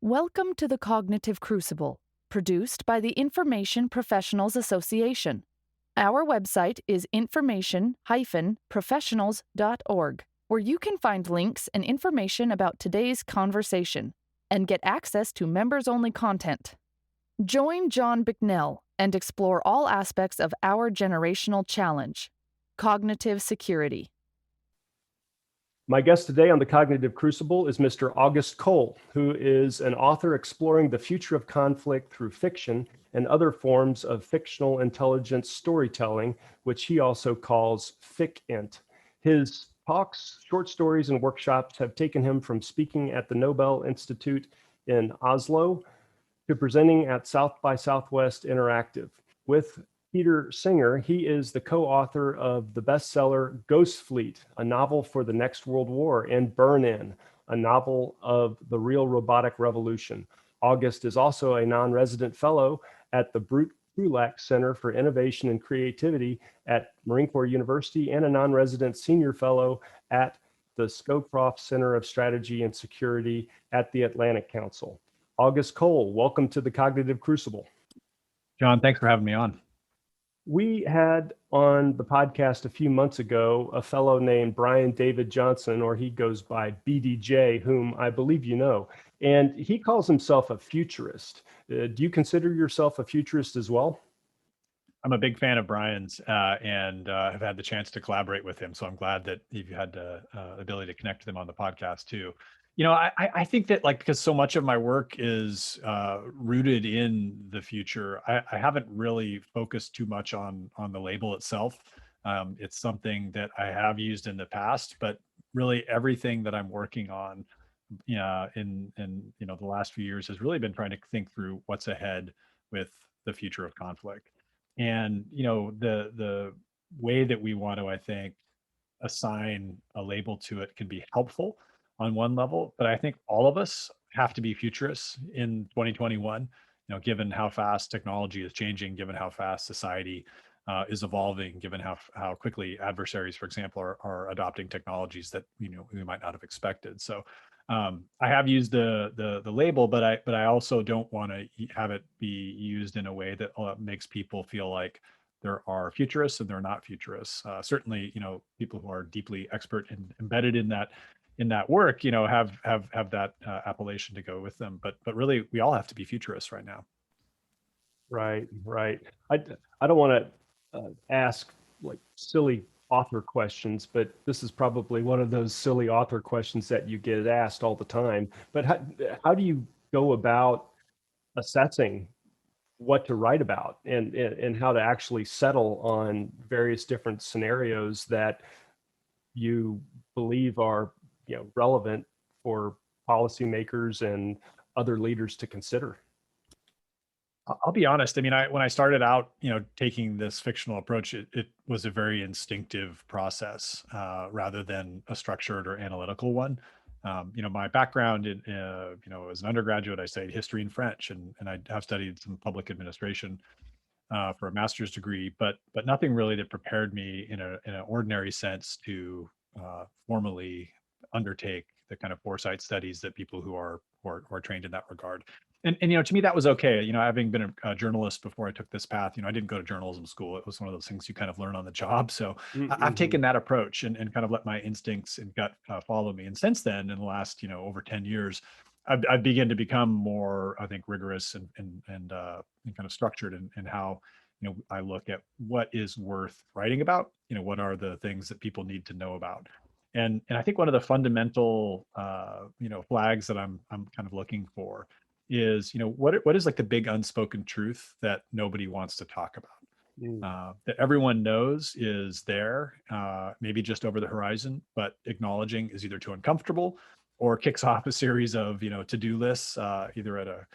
Welcome to the Cognitive Crucible, produced by the Information Professionals Association. Our website is information-professionals.org, where you can find links and information about today's conversation and get access to members-only content. Join John Bicknell and explore all aspects of our generational challenge, cognitive security. My guest today on the Cognitive Crucible is Mr. August Cole, who is an author exploring the future of conflict through fiction and other forms of fictional intelligence storytelling, which he also calls FICINT. His talks, short stories, and workshops have taken him from speaking at the Nobel Institute in Oslo to presenting at South by Southwest Interactive. With Peter Singer, he is the co-author of the bestseller Ghost Fleet, a novel for the next World War, and Burn-In, a novel of the Real Robotic Revolution. August is also a non-resident fellow at the Brute Krulak Center for Innovation and Creativity at Marine Corps University and a non-resident senior fellow at the Scowcroft Center of Strategy and Security at the Atlantic Council. August Cole, welcome to the Cognitive Crucible. John, thanks for having me on. We had on the podcast a few months ago a fellow named Brian David Johnson, or he goes by BDJ, whom I believe you know, and he calls himself a futurist. Do you consider yourself a futurist as well? I'm a big fan of Brian's and have had the chance to collaborate with him. So I'm glad that you've had the ability to connect with him on the podcast too. You know, I think that because so much of my work is rooted in the future, I haven't really focused too much on the label itself. It's something that I have used in the past, but really everything that I'm working on in the last few years has really been trying to think through what's ahead with the future of conflict. And, the way that we want to, I think, assign a label to it can be helpful on one level, but I think all of us have to be futurists in 2021, given how fast technology is changing, given how fast society is evolving, given how quickly adversaries, for example, are adopting technologies that, we might not have expected. So I have used the label, but I also don't want to have it be used in a way that makes people feel like there are futurists and they're not futurists. Certainly, people who are deeply expert and embedded in that work, have that appellation to go with them. But really, we all have to be futurists right now. Right. I don't want to ask like silly author questions, but this is probably one of those silly author questions that you get asked all the time. But how do you go about assessing what to write about and how to actually settle on various different scenarios that you believe are relevant for policymakers and other leaders to consider? I'll be honest. I mean, when I started out, taking this fictional approach, it was a very instinctive process rather than a structured or analytical one. My background as an undergraduate, I studied history and French, and I have studied some public administration for a master's degree, but nothing really that prepared me in an ordinary sense to formally undertake the kind of foresight studies that people who are trained in that regard. And to me, that was okay. Having been a journalist before I took this path, I didn't go to journalism school. It was one of those things you kind of learn on the job. So I've taken that approach and kind of let my instincts and gut follow me. And since then, in the last, over 10 years, I've begun to become more, I think, rigorous and kind of structured in how, I look at what is worth writing about. What are the things that people need to know about. And I think one of the fundamental, flags that I'm kind of looking for is, what is like the big unspoken truth that nobody wants to talk about, that everyone knows is there, maybe just over the horizon, but acknowledging is either too uncomfortable or kicks off a series of, to-do lists, either at a,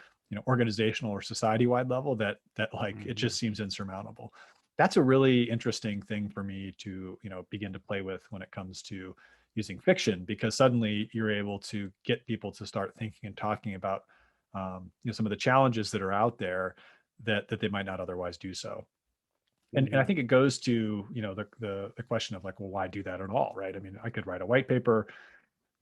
organizational or society-wide level that it just seems insurmountable. That's a really interesting thing for me to, begin to play with when it comes to using fiction, because suddenly you're able to get people to start thinking and talking about some of the challenges that are out there that they might not otherwise do so. And I think it goes to, the question of like, well, why do that at all, right? I mean, I could write a white paper,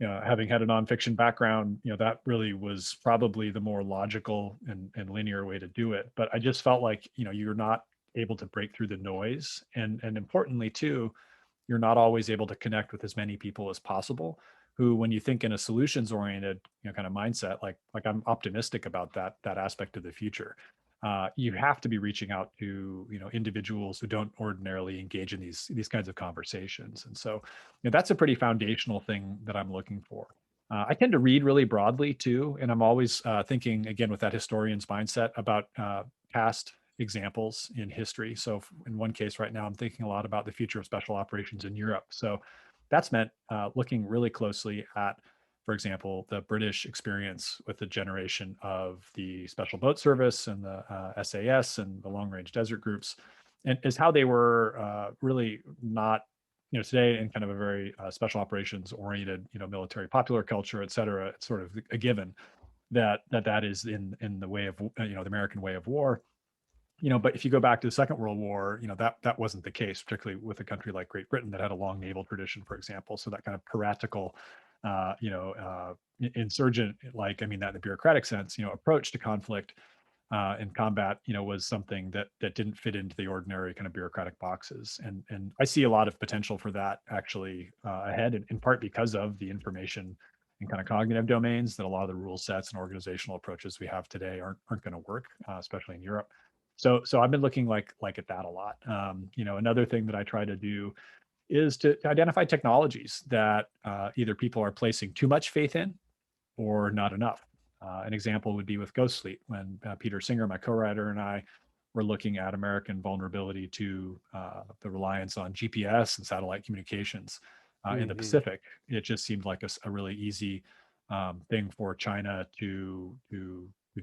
having had a nonfiction background, that really was probably the more logical and linear way to do it. But I just felt like, you're not able to break through the noise. And importantly too, you're not always able to connect with as many people as possible who, when you think in a solutions oriented, kind of mindset, like I'm optimistic about that aspect of the future. You have to be reaching out to individuals who don't ordinarily engage in these kinds of conversations, and so that's a pretty foundational thing that I'm looking for. I tend to read really broadly too, and I'm always thinking again with that historian's mindset about past examples in history. So in one case right now, I'm thinking a lot about the future of special operations in Europe. So that's meant looking really closely at, for example, the British experience with the generation of the Special Boat Service and the SAS and the long range desert groups, and is how they were really not, today in kind of a very special operations oriented, military popular culture, et cetera. It's sort of a given that is in the way of, the American way of war. But if you go back to the Second World War, that wasn't the case, particularly with a country like Great Britain that had a long naval tradition, for example. So that kind of piratical, insurgent, like, I mean that in the bureaucratic sense, approach to conflict and combat, was something that didn't fit into the ordinary kind of bureaucratic boxes. And I see a lot of potential for that actually ahead, in part because of the information and kind of cognitive domains that a lot of the rule sets and organizational approaches we have today aren't going to work, especially in Europe. So I've been looking like at that a lot. Another thing that I try to do is to identify technologies that either people are placing too much faith in or not enough. An example would be with Ghost Fleet, when Peter Singer, my co-writer, and I were looking at American vulnerability to the reliance on GPS and satellite communications in the Pacific. It just seemed like a really easy thing for China to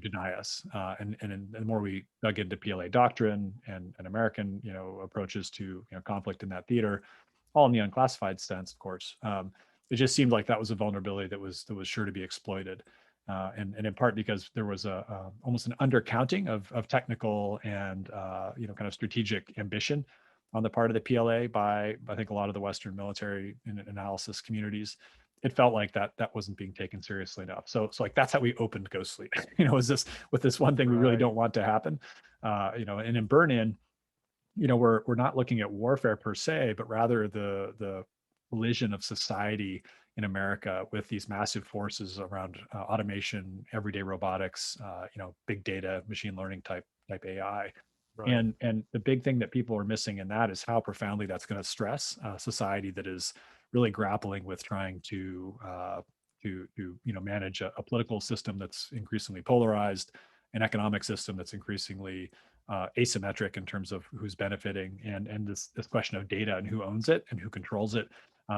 deny us. And the more we dug into PLA doctrine and American, approaches to conflict in that theater, all in the unclassified sense, of course, it just seemed like that was a vulnerability that was sure to be exploited. And in part because there was almost an undercounting of technical and kind of strategic ambition on the part of the PLA by, I think, a lot of the Western military and analysis communities. It felt like that wasn't being taken seriously enough. So like that's how we opened Ghost Fleet. Is this with this one thing we really don't want to happen? And in Burn-In, we're not looking at warfare per se, but rather the collision of society in America with these massive forces around automation, everyday robotics, big data, machine learning type AI. Right. And the big thing that people are missing in that is how profoundly that's going to stress society that is really grappling with trying to manage a political system that's increasingly polarized, an economic system that's increasingly asymmetric in terms of who's benefiting, and this question of data and who owns it and who controls it,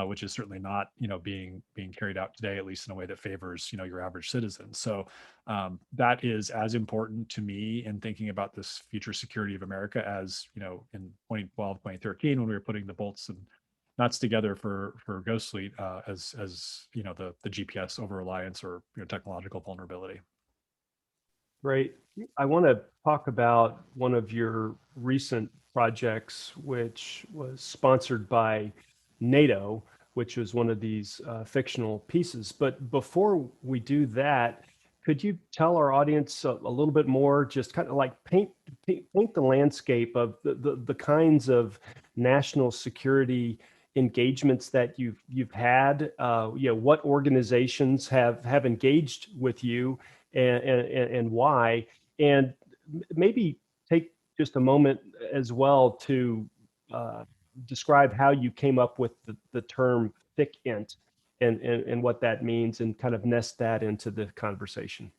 which is certainly not being carried out today, at least in a way that favors your average citizen. So that is as important to me in thinking about this future security of America as in 2012, 2013, when we were putting the bolts and nuts together for Ghost Fleet as the GPS over reliance or technological vulnerability. Great. I want to talk about one of your recent projects, which was sponsored by NATO, which was one of these fictional pieces. But before we do that, could you tell our audience a little bit more, just kind of like paint the landscape of the kinds of national security engagements that you've had? What organizations have engaged with you, and why? And maybe take just a moment as well to describe how you came up with the term FICINT and what that means, and kind of nest that into the conversation.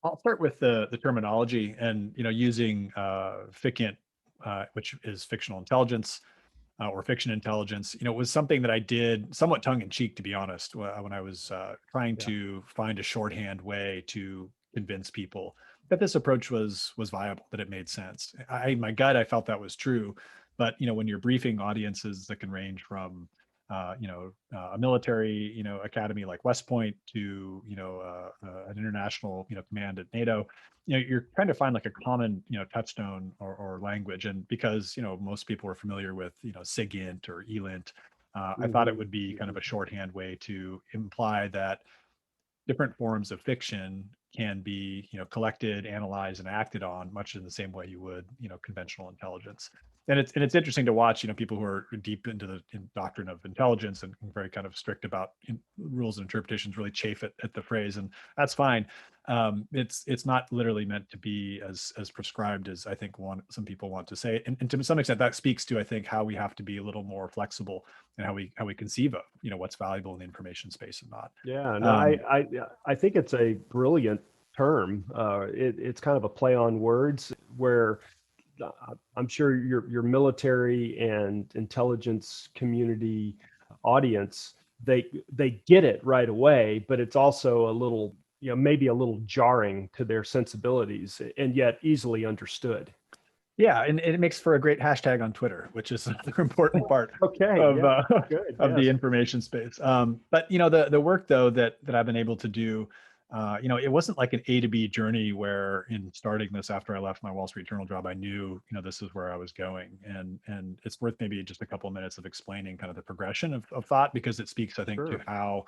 I'll start with the terminology, and using FICINT, which is fictional intelligence, or fiction intelligence. It was something that I did somewhat tongue in cheek, to be honest, when I was trying to find a shorthand way to convince people that this approach was viable, that it made sense. My gut, I felt that was true, but when you're briefing audiences that can range from a military academy like West Point to an international command at NATO, you're trying to find like a common touchstone or language. And because most people are familiar with SIGINT or ELINT, I thought it would be kind of a shorthand way to imply that different forms of fiction can be, collected, analyzed, and acted on much in the same way you would, conventional intelligence. And it's interesting to watch, people who are deep into the doctrine of intelligence and very kind of strict about rules and interpretations really chafe at the phrase, and that's fine. It's not literally meant to be as prescribed as I think some people want to say, and to some extent that speaks to, I think, how we have to be a little more flexible and how we conceive of what's valuable in the information space and not. Yeah, no, I think it's a brilliant term. It's kind of a play on words where I'm sure your military and intelligence community audience, they get it right away, but it's also a little, maybe a little jarring to their sensibilities, and yet easily understood. Yeah, and it makes for a great hashtag on Twitter, which is another important part Okay, of yeah, good, of the yes. information space. But the work though that I've been able to do, it wasn't like an A to B journey where in starting this after I left my Wall Street Journal job, I knew this is where I was going, and it's worth maybe just a couple of minutes of explaining kind of the progression of thought, because it speaks, I think, to Sure. how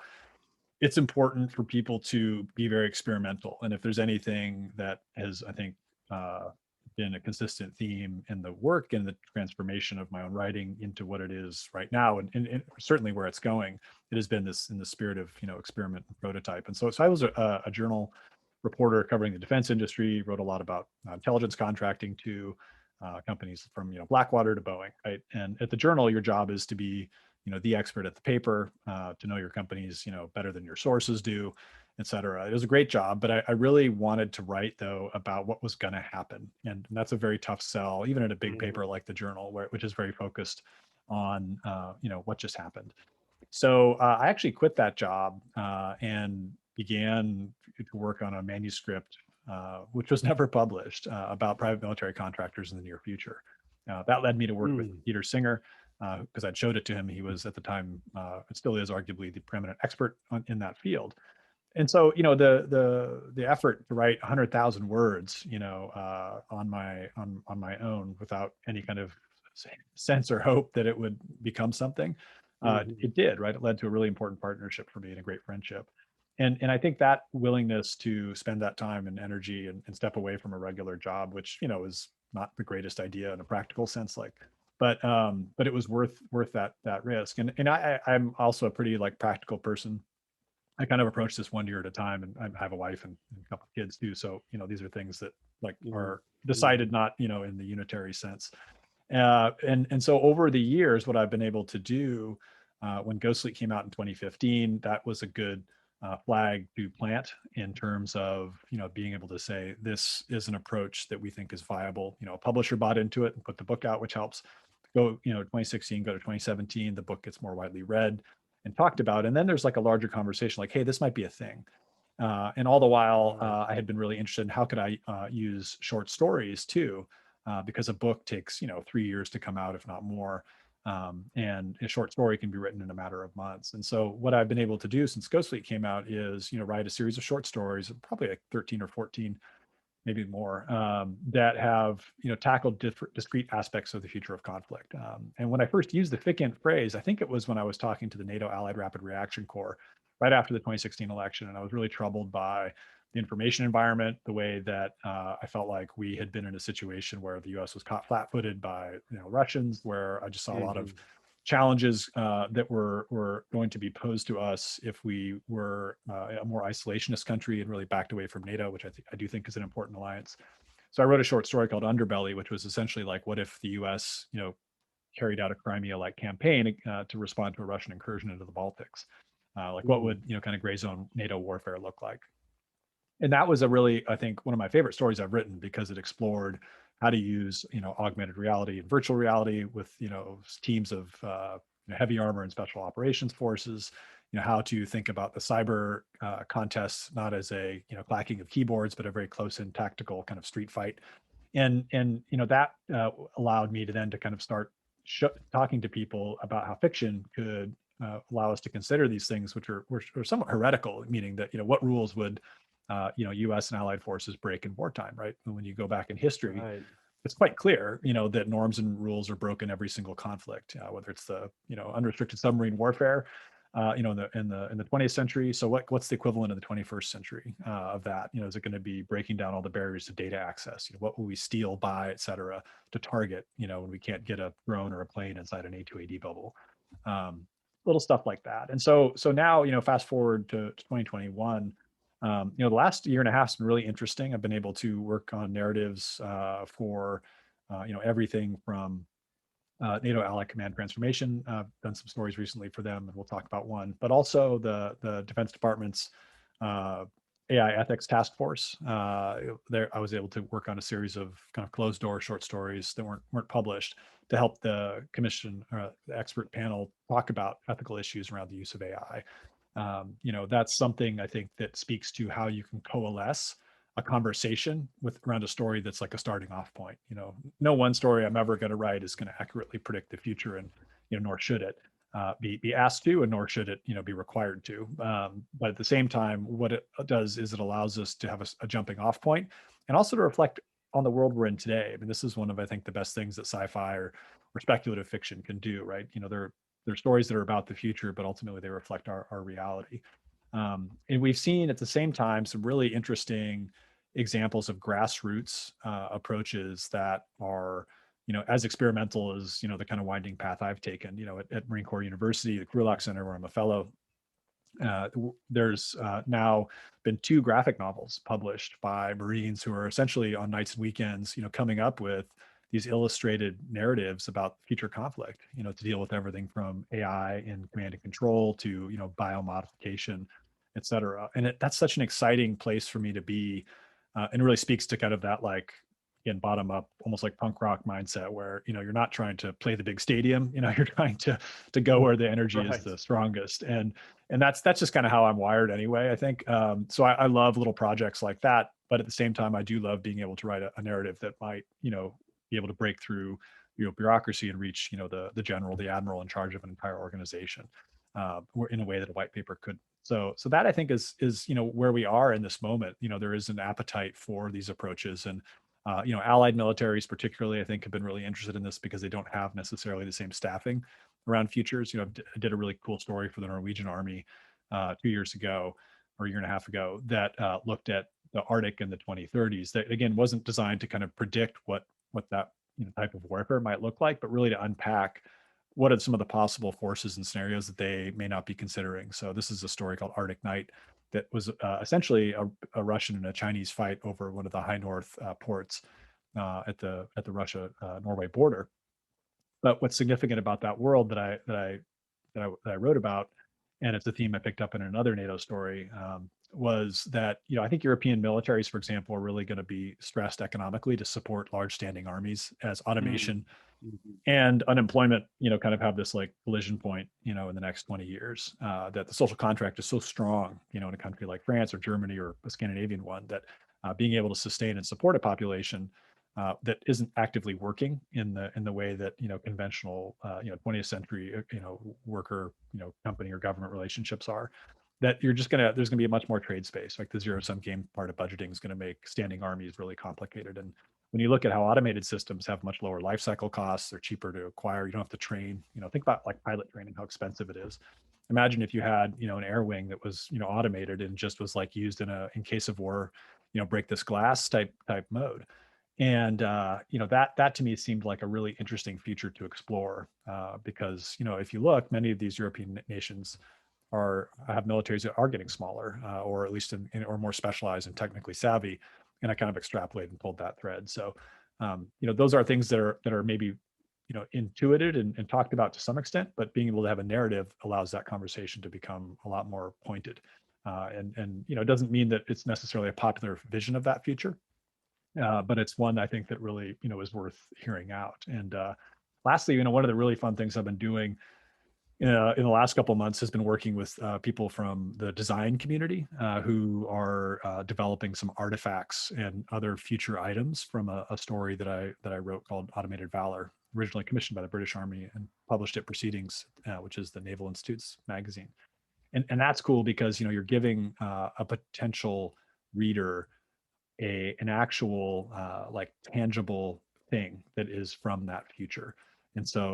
it's important for people to be very experimental. And if there's anything that has, I think, been a consistent theme in the work and the transformation of my own writing into what it is right now, and certainly where it's going, it has been this in the spirit of experiment and prototype. And so I was a journal reporter covering the defense industry, wrote a lot about intelligence contracting to companies from Blackwater to Boeing, right? And at the journal, your job is to be the expert at the paper, to know your companies better than your sources do, et cetera. It was a great job, but I really wanted to write though about what was going to happen, and that's a very tough sell, even at a big paper like the Journal, which is very focused on what just happened. So I actually quit that job and began to work on a manuscript, which was never published, about private military contractors in the near future. That led me to work with Peter Singer, because I'd showed it to him. He was at the time, it still is arguably the preeminent expert in that field. And so, the effort to write 100,000 words, on my own without any kind of sense or hope that it would become something, it did, right? It led to a really important partnership for me and a great friendship. And I think that willingness to spend that time and energy and step away from a regular job, which is not the greatest idea in a practical sense, but it was worth that risk. And I'm also a pretty practical person. I kind of approach this one year at a time, and I have a wife and a couple of kids too. So these are things that are decided not in the unitary sense. And so over the years, what I've been able to do, when Ghostly came out in 2015, that was a good flag to plant in terms of being able to say this is an approach that we think is viable. A publisher bought into it and put the book out, which helps. Go 2016, go to 2017, the book gets more widely read and talked about, and then there's a larger conversation like, hey, this might be a thing. And all the while, I had been really interested in how could I use short stories too, because a book takes 3 years to come out, if not more. And a short story can be written in a matter of months. And so what I've been able to do since Ghost Fleet came out is write a series of short stories, probably 13 or 14, maybe more, that have tackled discrete aspects of the future of conflict. And when I first used the FICINT phrase, I think it was when I was talking to the NATO Allied Rapid Reaction Corps right after the 2016 election, and I was really troubled by the information environment, the way that I felt like we had been in a situation where the U.S. was caught flat-footed by Russians, where I just saw a lot of challenges that were going to be posed to us if we were a more isolationist country and really backed away from NATO, which I do think is an important alliance. So I wrote a short story called Underbelly, which was essentially what if the U.S. carried out a Crimea-like campaign to respond to a Russian incursion into the Baltics? What would kind of gray zone NATO warfare look like? And that was a really, I think, one of my favorite stories I've written, because it explored how to use augmented reality and virtual reality with teams of heavy armor and special operations forces, how to think about the cyber contests not as a clacking of keyboards, but a very close and tactical kind of street fight. And that allowed me to then to kind of start talking to people about how fiction could allow us to consider these things, which are somewhat heretical, meaning that what rules would U.S. and allied forces break in wartime, right? And when you go back in history, it's quite clear, that norms and rules are broken every single conflict, whether it's the, unrestricted submarine warfare, in the 20th century. So what's the equivalent of the 21st century of that? Is it going to be breaking down all the barriers to data access? What will we steal, buy, et cetera, to target? When we can't get a drone or a plane inside an A2AD bubble, little stuff like that. And so now, fast forward to 2021. The last year and a half has been really interesting. I've been able to work on narratives for, everything from NATO Allied Command Transformation. Done some stories recently for them, and we'll talk about one. But also the Defense Department's AI Ethics Task Force. There, I was able to work on a series of kind of closed door short stories that weren't published to help the commission, the expert panel, talk about ethical issues around the use of AI. That's something I think that speaks to how you can coalesce a conversation around a story that's like a starting off point. No one story I'm ever going to write is going to accurately predict the future, and nor should it be asked to, and nor should it be required to. But at the same time, what it does is it allows us to have a jumping off point, and also to reflect on the world we're in today. I mean, this is one of, I think, the best things that sci-fi or speculative fiction can do, right? They're stories that are about the future, but ultimately they reflect our reality. And we've seen at the same time some really interesting examples of grassroots approaches that are, as experimental as, the kind of winding path I've taken, at Marine Corps University, the Krulak Center, where I'm a fellow. There's now been 2 graphic novels published by Marines who are essentially on nights and weekends, coming up with these illustrated narratives about future conflict, to deal with everything from AI and command and control to, biomodification, et cetera. And that's such an exciting place for me to be, and really speaks to kind of that, like, again, bottom up, almost like punk rock mindset, where you're not trying to play the big stadium, you're trying to go where the energy Right. is the strongest. And that's just kind of how I'm wired anyway, I think. So I love little projects like that, but at the same time, I do love being able to write a narrative that might, be able to break through, bureaucracy and reach, the general, the admiral in charge of an entire organization, in a way that a white paper could. So that, I think, is where we are in this moment. There is an appetite for these approaches, and allied militaries particularly, I think, have been really interested in this because they don't have necessarily the same staffing around futures. I did a really cool story for the Norwegian Army 2 years ago, or a year and a half ago, that looked at the Arctic in the 2030s. That, again, wasn't designed to kind of predict what that type of warfare might look like, but really to unpack what are some of the possible forces and scenarios that they may not be considering. So this is a story called Arctic Night that was essentially a Russian and a Chinese fight over one of the high north ports at the Russia Norway border. But what's significant about that world that I wrote about, and it's a theme I picked up in another NATO story, was that I think European militaries, for example, are really going to be stressed economically to support large standing armies as automation and unemployment, kind of have this like collision point, in the next 20 years. That the social contract is so strong, in a country like France or Germany or a Scandinavian one, that being able to sustain and support a population that isn't actively working in the way that conventional 20th century worker company or government relationships are, that there's gonna be a much more trade space. Like the zero sum game part of budgeting is going to make standing armies really complicated. And when you look at how automated systems have much lower life cycle costs, they're cheaper to acquire, you don't have to train. Think about like pilot training, how expensive it is. Imagine if you had an air wing that was automated and just was like used in case of war, break this glass type mode. And that to me seemed like a really interesting future to explore, because if you look, many of these European nations have militaries that are getting smaller, or at least or more specialized and technically savvy. And I kind of extrapolated and pulled that thread. So those are things that are maybe intuited and talked about to some extent, but being able to have a narrative allows that conversation to become a lot more pointed. And it doesn't mean that it's necessarily a popular vision of that future. But it's one I think that really, is worth hearing out. And lastly, one of the really fun things I've been doing in the last couple of months has been working with people from the design community who are developing some artifacts and other future items from a story that I wrote called Automated Valor, originally commissioned by the British Army and published at Proceedings, which is the Naval Institute's magazine. And that's cool because you're giving a potential reader an actual like tangible thing that is from that future. And so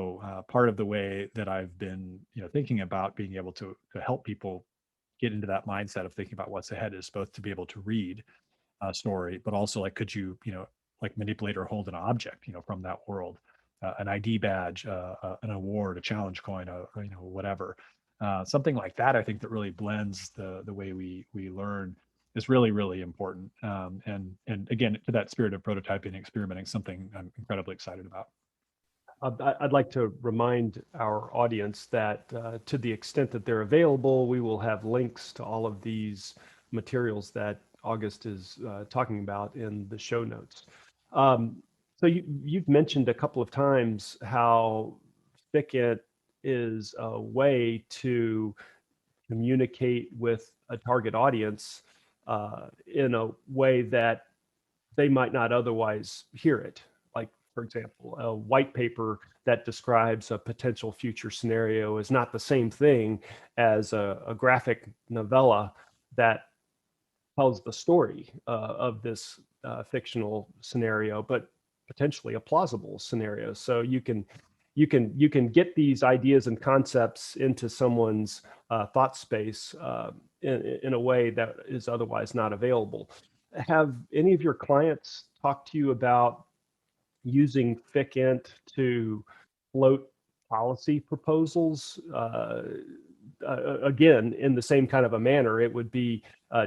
part of the way that I've been, thinking about being able to help people get into that mindset of thinking about what's ahead is both to be able to read a story, but also like, could you, like manipulate or hold an object, from that world, an ID badge, an award, a challenge coin, whatever, something like that. I think that really blends the way we learn is really, really important. And again, to that spirit of prototyping and experimenting, something I'm incredibly excited about. I'd like to remind our audience that to the extent that they're available, we will have links to all of these materials that August is talking about in the show notes. So you've mentioned a couple of times how FICINT is a way to communicate with a target audience in a way that they might not otherwise hear it. Like, for example, a white paper that describes a potential future scenario is not the same thing as a graphic novella that tells the story of this fictional scenario, but potentially a plausible scenario. So you can get these ideas and concepts into someone's thought space in a way that is otherwise not available. Have any of your clients talked to you about using FICINT to float policy proposals? Again, in the same kind of a manner, it would be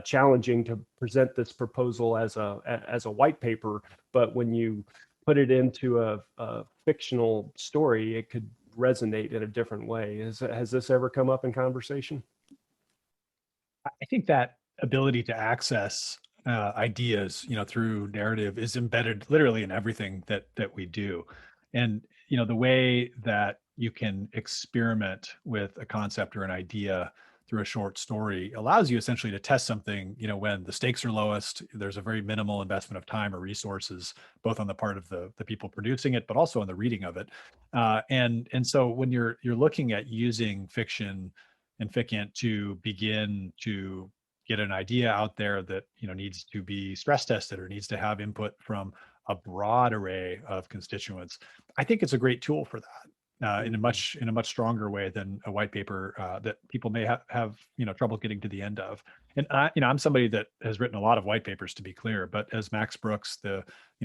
challenging to present this proposal as a white paper, but when you put it into a fictional story, it could resonate in a different way. Has this ever come up in conversation? I think that ability to access ideas, through narrative is embedded literally in everything that we do. And, the way that you can experiment with a concept or an idea through a short story allows you essentially to test something, when the stakes are lowest, there's a very minimal investment of time or resources, both on the part of the people producing it, but also on the reading of it. And so when you're looking at using fiction and FICINT to begin to get an idea out there that needs to be stress tested or needs to have input from a broad array of constituents, I think it's a great tool for that in a much stronger way than a white paper that people may have trouble getting to the end of. And I'm somebody that has written a lot of white papers, to be clear, but as Max Brooks, the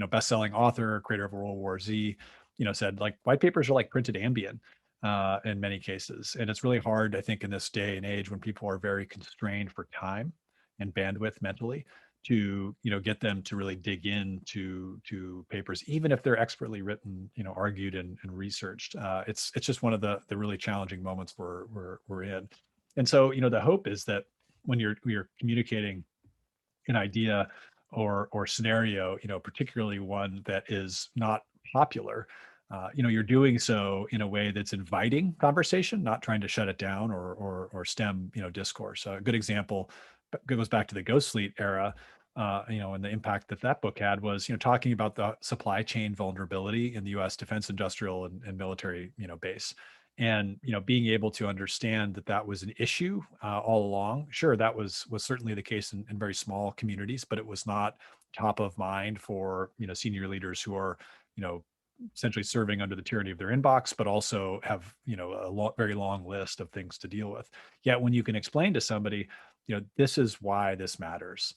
best-selling author, creator of World War Z, said, like, white papers are like printed Ambien in many cases. And it's really hard, I think, in this day and age when people are very constrained for time and bandwidth mentally to, get them to really dig into papers, even if they're expertly written, argued and researched. It's just one of the really challenging moments we're in. And so, the hope is that when you're communicating an idea or scenario, particularly one that is not popular, you're doing so in a way that's inviting conversation, not trying to shut it down or stem, discourse. A good example goes back to the Ghost Fleet era, and the impact that book had was, talking about the supply chain vulnerability in the U.S. defense industrial and military, base. And being able to understand that was an issue all along. Sure, that was certainly the case in very small communities, but it was not top of mind for senior leaders who are essentially serving under the tyranny of their inbox, but also have a very long list of things to deal with. Yet when you can explain to somebody, this is why this matters,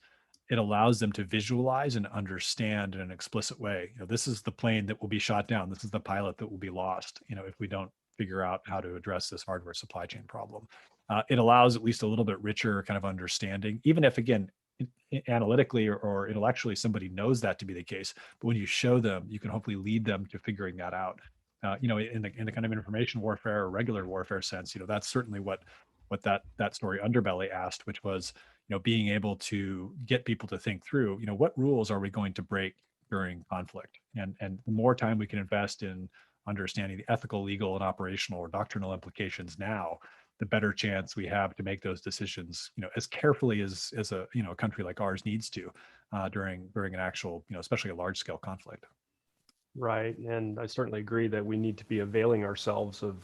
it allows them to visualize and understand in an explicit way. This is the plane that will be shot down. This is the pilot that will be lost. If we don't figure out how to address this hardware supply chain problem. It allows at least a little bit richer kind of understanding, even if, again, analytically or intellectually somebody knows that to be the case. But when you show them, you can hopefully lead them to figuring that out. In the kind of information warfare or regular warfare sense, that's certainly what that story Underbelly asked, which was, being able to get people to think through, what rules are we going to break during conflict? And the more time we can invest in understanding the ethical, legal, and operational or doctrinal implications now, the better chance we have to make those decisions, as carefully as a a country like ours needs to during an actual, especially a large scale conflict. Right, and I certainly agree that we need to be availing ourselves of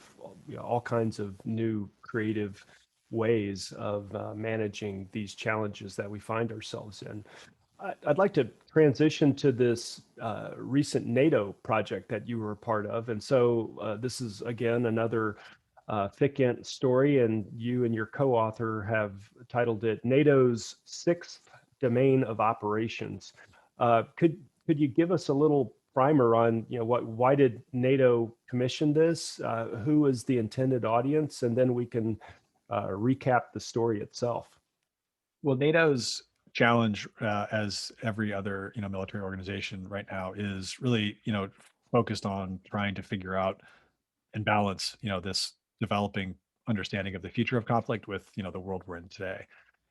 all kinds of new creative ways of managing these challenges that we find ourselves in. I'd like to transition to this recent NATO project that you were a part of. And so this is, again, another FICINT story, and you and your co-author have titled it NATO's Sixth Domain of Operations. Could you give us a little primer on, why did NATO commission this? Who is the intended audience? And then we can recap the story itself. Well, NATO's challenge, as every other military organization right now, is really focused on trying to figure out and balance this developing understanding of the future of conflict with the world we're in today.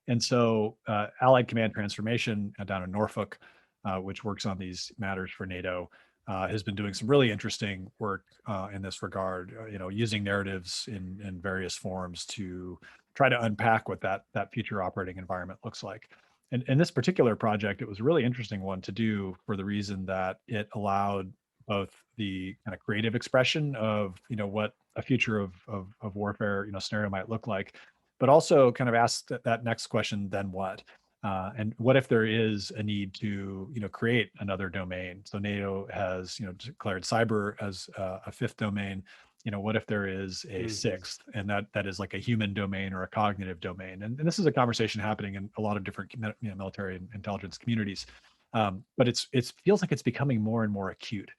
And so, Allied Command Transformation down in Norfolk, which works on these matters for NATO, has been doing some really interesting work in this regard. Using narratives in various forms to try to unpack what that future operating environment looks like. And in this particular project, it was a really interesting one to do for the reason that it allowed both the kind of creative expression of what a future of warfare scenario might look like, but also kind of ask that next question: then what? And what if there is a need to create another domain? So NATO has declared cyber as a fifth domain. What if there is a sixth, and that is like a human domain or a cognitive domain? And this is a conversation happening in a lot of different military and intelligence communities. But it feels like it's becoming more and more acute.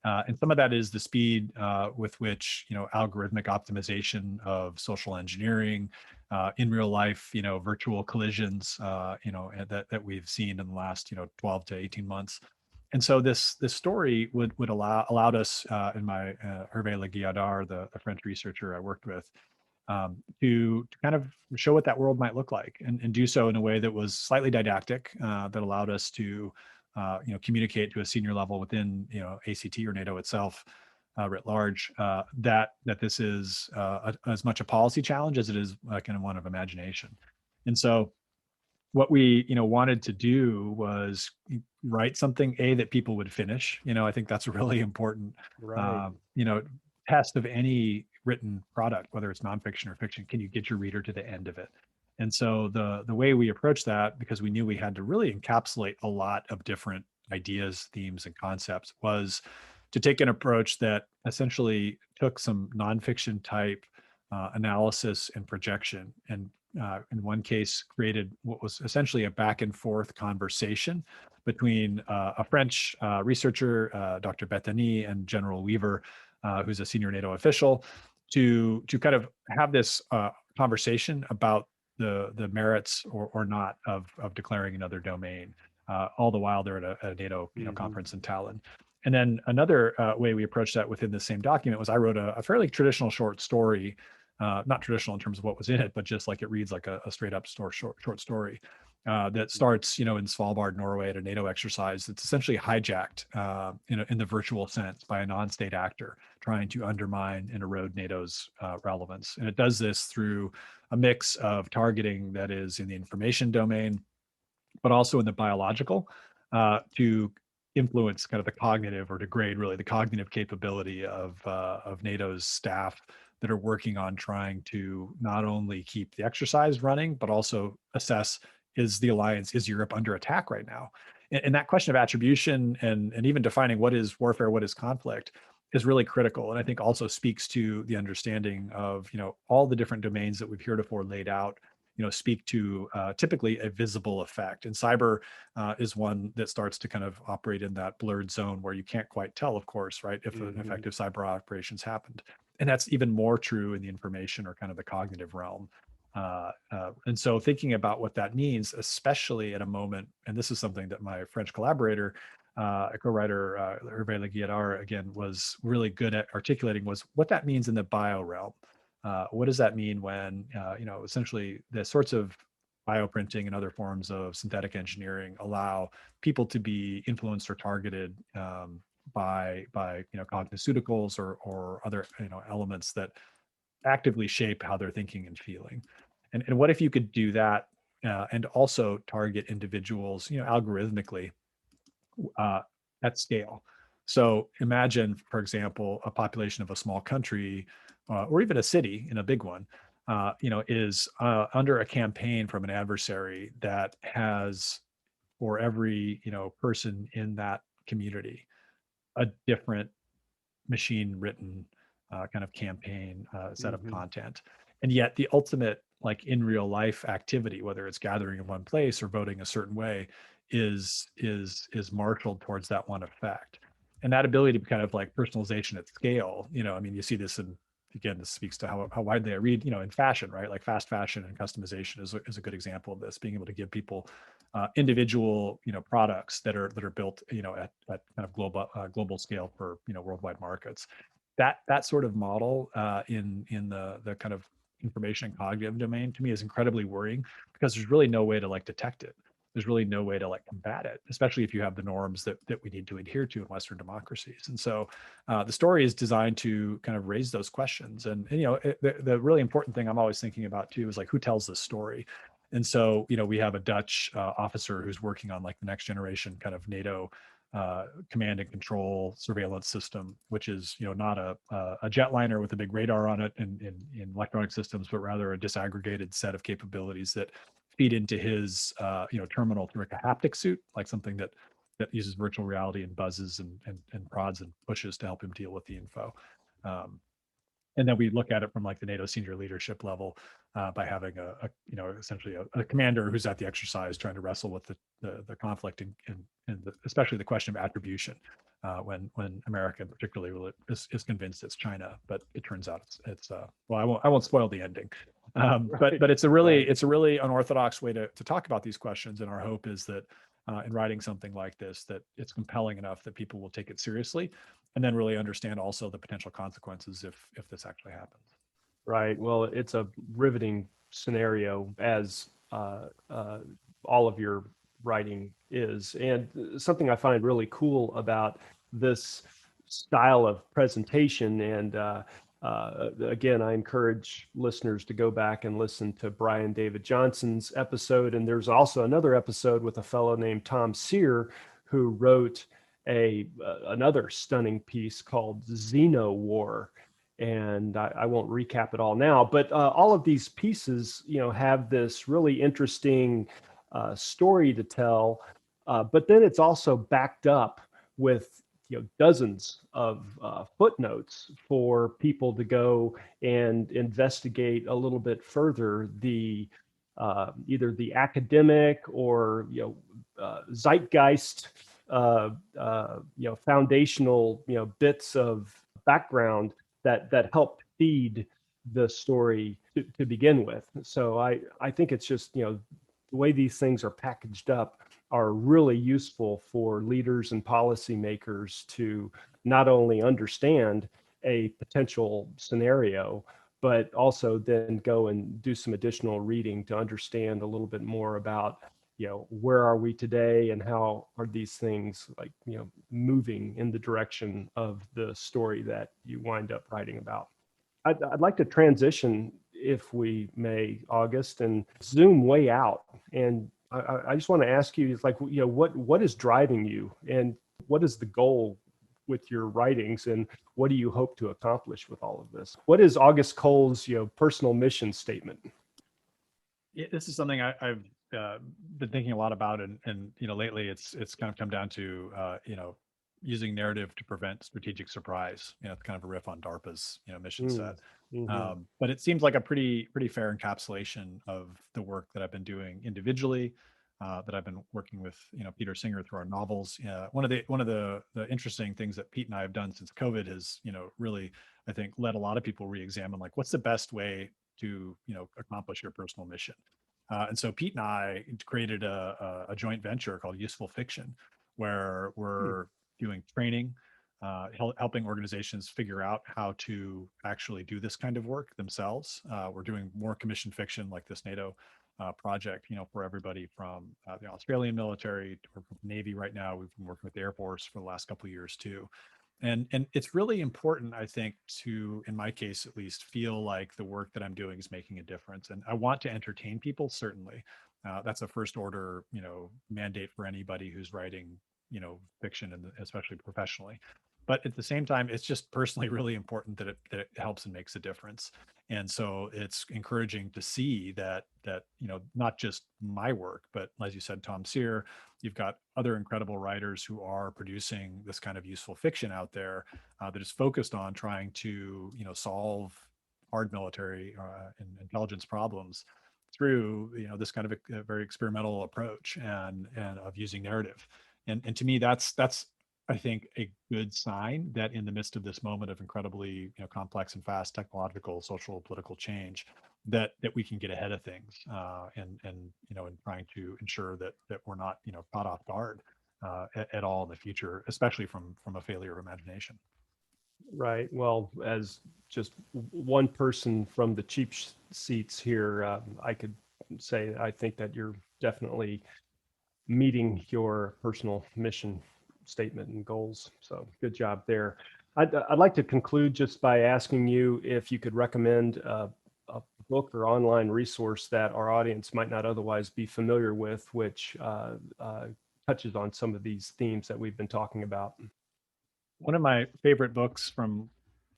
And some of that is the speed with which algorithmic optimization of social engineering in real life, virtual collisions, that we've seen in the last 12 to 18 months. And so this story would allowed us, and my Hervé Le Guiadar, the French researcher I worked with, to kind of show what that world might look like, and do so in a way that was slightly didactic, that allowed us to communicate to a senior level within ACT or NATO itself, writ large, that this is as much a policy challenge as it is kind of one of imagination. And so what we wanted to do was write something that people would finish. I think that's a really important Right. test of any written product, whether it's nonfiction or fiction. Can you get your reader to the end of it? And so the way we approached that, because we knew we had to really encapsulate a lot of different ideas, themes, and concepts, was to take an approach that essentially took some nonfiction type analysis and projection, and in one case created what was essentially a back and forth conversation between a French researcher, Dr. Bethany, and General Weaver, who's a senior NATO official, to kind of have this conversation about the merits or not of declaring another domain. All the while they're at a NATO conference in Tallinn. And then another way we approached that within the same document was I wrote a fairly traditional short story, not traditional in terms of what was in it, but just like it reads like a straight up short story that starts, in Svalbard, Norway, at a NATO exercise that's essentially hijacked, in the virtual sense, by a non-state actor trying to undermine and erode NATO's relevance. And it does this through a mix of targeting that is in the information domain, but also in the biological, to influence kind of the cognitive, or degrade really the cognitive capability of NATO's staff that are working on trying to not only keep the exercise running, but also assess, is Europe under attack right now? And that question of attribution and even defining what is warfare, what is conflict, is really critical. And I think also speaks to the understanding of, all the different domains that we've heretofore laid out, speak to typically a visible effect. And cyber is one that starts to kind of operate in that blurred zone where you can't quite tell, of course, right, if an effective cyber operations happened. And that's even more true in the information or kind of the cognitive realm. And so thinking about what that means, especially at a moment, and this is something that my French collaborator, co-writer Hervé Le Guiadar, again, was really good at articulating, was what that means in the bio realm. What does that mean when, essentially the sorts of bioprinting and other forms of synthetic engineering allow people to be influenced or targeted by cogniceuticals or other elements that actively shape how they're thinking and feeling. And what if you could do that and also target individuals algorithmically at scale? So imagine, for example, a population of a small country, or even a city in a big one, is under a campaign from an adversary that has or every person in that community a different machine written kind of campaign set of content. And yet the ultimate, like in real life activity, whether it's gathering in one place or voting a certain way, is marshaled towards that one effect. And that ability to kind of like personalization at scale, I mean, you see this in, again, this speaks to how widely I read, in fashion, right? Like fast fashion and customization is a good example of this, being able to give people individual, products that are built, at kind of global scale for, worldwide markets. That sort of model in the kind of information and cognitive domain to me is incredibly worrying, because there's really no way to like detect it. There's really no way to like combat it, especially if you have the norms that we need to adhere to in Western democracies. And so the story is designed to kind of raise those questions. And the really important thing I'm always thinking about too is like, who tells this story? And so, we have a Dutch officer who's working on like the next generation kind of NATO command and control surveillance system, which is not a jetliner with a big radar on it in electronic systems, but rather a disaggregated set of capabilities that feed into his terminal through like a haptic suit, like something that uses virtual reality and buzzes and prods and pushes to help him deal with the info. And then we look at it from like the NATO senior leadership level by having essentially a commander who's at the exercise trying to wrestle with the conflict and especially the question of attribution when America particularly is convinced it's China, but it turns out it's well, I won't spoil the ending. But it's a really unorthodox way to talk about these questions, and our hope is that in writing something like this, that it's compelling enough that people will take it seriously, and then really understand also the potential consequences if this actually happens. Right. Well, it's a riveting scenario, as all of your writing is. And something I find really cool about this style of presentation, and again, I encourage listeners to go back and listen to Brian David Johnson's episode. And there's also another episode with a fellow named Tom Sear, who wrote another stunning piece called Xeno War. And I won't recap it all now, but all of these pieces, have this really interesting story to tell. But then it's also backed up with dozens of footnotes for people to go and investigate a little bit further the either the academic or zeitgeist foundational bits of background that helped feed the story to begin with. So I think it's just the way these things are packaged up are really useful for leaders and policymakers to not only understand a potential scenario, but also then go and do some additional reading to understand a little bit more about where are we today and how are these things like moving in the direction of the story that you wind up writing about. I'd like to transition, if we may, August, and zoom way out. And I just want to ask you, it's like, what is driving you, and what is the goal with your writings, and what do you hope to accomplish with all of this? What is August Cole's, personal mission statement? Yeah, this is something I've been thinking a lot about, and lately it's kind of come down to using narrative to prevent strategic surprise. It's kind of a riff on DARPA's mission set. Mm-hmm. But it seems like a pretty fair encapsulation of the work that I've been doing individually, that I've been working with Peter Singer through our novels. One of the interesting things that Pete and I have done since COVID has really, I think, led a lot of people re-examine like what's the best way to accomplish your personal mission. And so Pete and I created a joint venture called Useful Fiction, where we're doing training, helping organizations figure out how to actually do this kind of work themselves. We're doing more commissioned fiction like this NATO project, for everybody from the Australian military to the Navy right now. We've been working with the Air Force for the last couple of years too. And it's really important, I think, to, in my case at least, feel like the work that I'm doing is making a difference. And I want to entertain people, certainly. That's a first order, mandate for anybody who's writing, fiction, and especially professionally. But at the same time, it's just personally really important that it helps and makes a difference. And so it's encouraging to see that not just my work, but as you said, Tom Sear, you've got other incredible writers who are producing this kind of useful fiction out there that is focused on trying to solve hard military and intelligence problems through this kind of a very experimental approach and of using narrative. And to me, that's I think a good sign that in the midst of this moment of incredibly complex and fast technological, social, political change, that we can get ahead of things and in trying to ensure that we're not caught off guard at all in the future, especially from a failure of imagination. Right. Well, as just one person from the cheap seats here, I could say I think that you're definitely meeting your personal mission statement and goals. So good job there. I'd like to conclude just by asking you if you could recommend a book or online resource that our audience might not otherwise be familiar with, which touches on some of these themes that we've been talking about. One of my favorite books from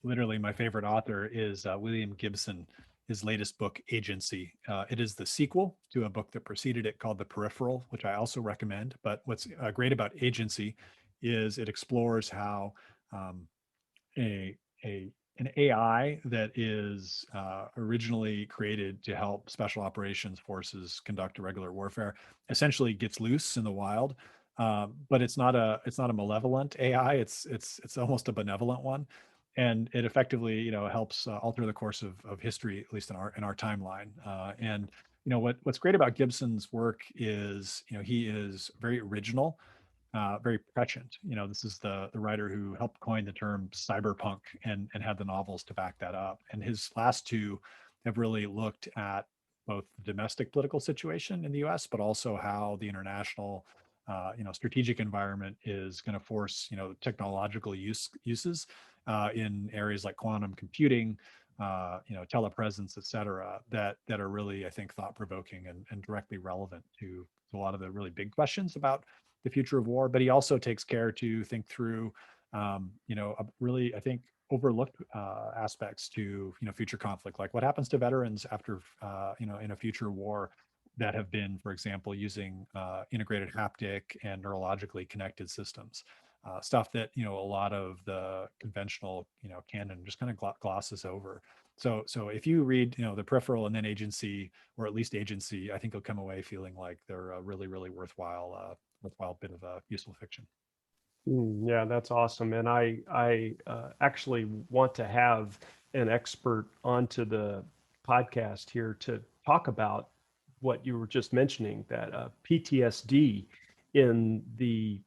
literally my favorite author is William Gibson, his latest book, Agency. It is the sequel to a book that preceded it called The Peripheral, which I also recommend. But what's great about Agency is it explores how an AI that is originally created to help special operations forces conduct irregular warfare essentially gets loose in the wild. But it's not a malevolent AI. It's almost a benevolent one, and it effectively helps alter the course of history, at least in our timeline. And what's great about Gibson's work is he is very original, very prescient. This is the writer who helped coin the term cyberpunk and had the novels to back that up. And his last two have really looked at both the domestic political situation in the U.S., but also how the international strategic environment is going to force technological uses in areas like quantum computing, telepresence, et cetera, that are really, I think, thought-provoking and directly relevant to a lot of the really big questions about the future of war. But he also takes care to think through really, I think, overlooked aspects to future conflict, like what happens to veterans after in a future war that have been, for example, using integrated haptic and neurologically connected systems, stuff that a lot of the conventional canon just kind of glosses over. So if you read The Peripheral and then Agency, or at least Agency, I think you'll come away feeling like they're a really, really worthwhile bit of useful fiction. Yeah, that's awesome. And I actually want to have an expert onto the podcast here to talk about what you were just mentioning, that PTSD in the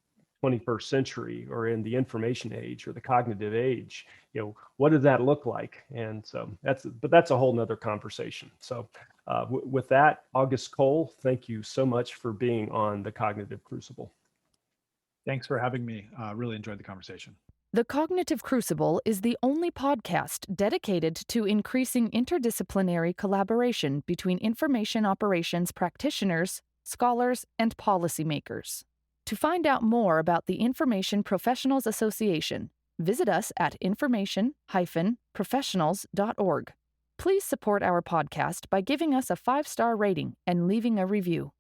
21st century, or in the information age, or the cognitive age, what does that look like? And so that's a whole nother conversation. So with that, August Cole, thank you so much for being on the Cognitive Crucible. Thanks for having me. Really enjoyed the conversation. The Cognitive Crucible is the only podcast dedicated to increasing interdisciplinary collaboration between information operations practitioners, scholars, and policymakers. To find out more about the Information Professionals Association, visit us at information-professionals.org. Please support our podcast by giving us a 5-star rating and leaving a review.